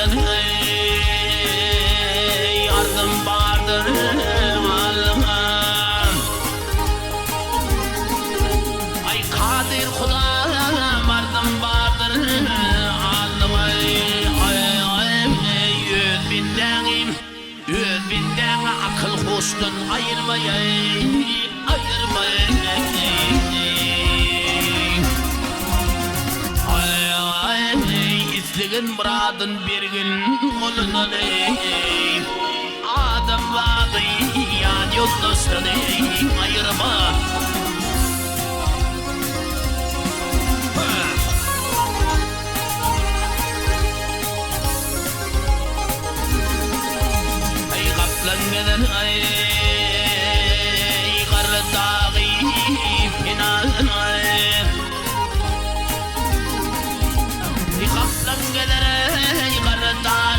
giden yardım vardır Allah'ım. Ay kadir Kudam yardım vardır Allah'ım. Yüz binden akıl husnun ayırmayın. İzligin muradın bir gün kolundan adam vardı yan yoldaşını ayırma. Ay kaplan gelen ay karlı dağı finalın ay kaplan gelen ay karlı dağı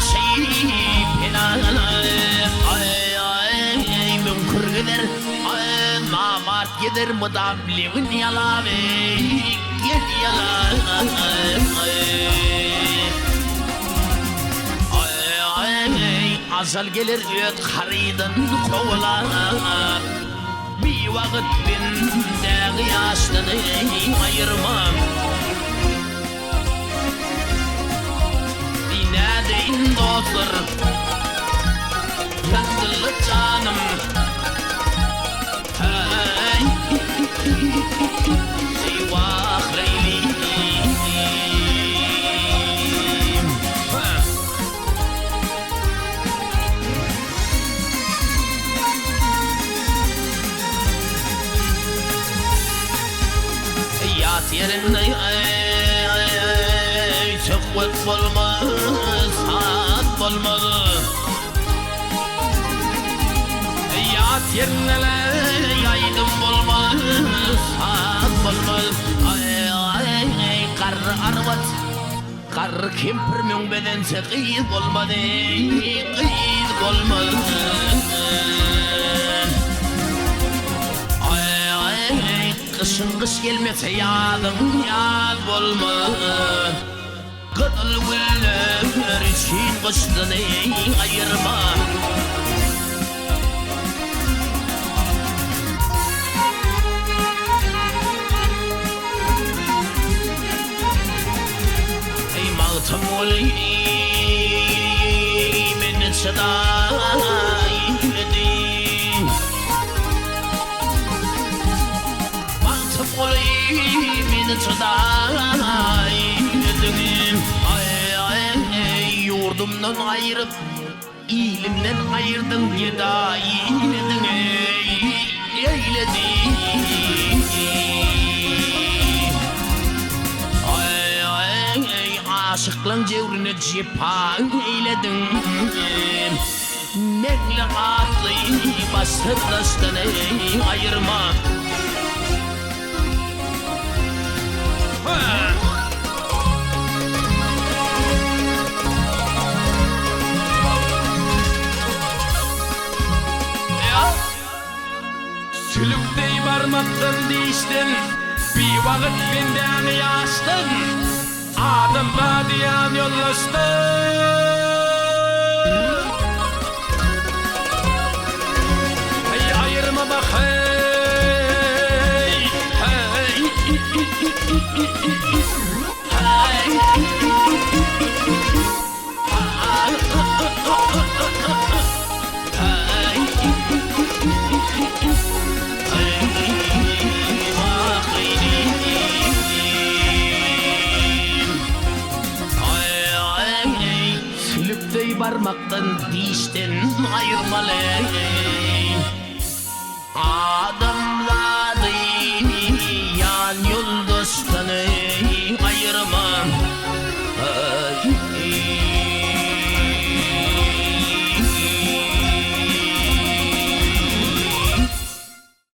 finalın ay mümkür gider ay namart gider mudamliğin yalavi gel yalan azal gelir öt karıydın kovalar bir vakit bindegi yaşlını ayırmam neredeyin dostlar yaktılı canım hey eyvah Leylim yerinde çıkmak olmaz, hat olmaz. Yat yerine yaydım olmaz, hat olmaz. Kar arvat, kar kempir müngbedense kıyız olmadı, kıyız olmaz. Kışın kış gelmese yadım yad olma Kıdıl güller için kıştını ayırma Ey mağtım olayım beni çıdayım beni çıdaydım yurdumdan ayırıp ilimden ayırdın gedaydım eyledim aşıklan cevrine cephan eyledim nekle atlı bastırdaştan ayırma Sülüktey barmaktan değiştin bir vakit benden yaştın adımla diyen yollaştın hey ayırma bak hey hey parmaktan dişten ayırmalı adam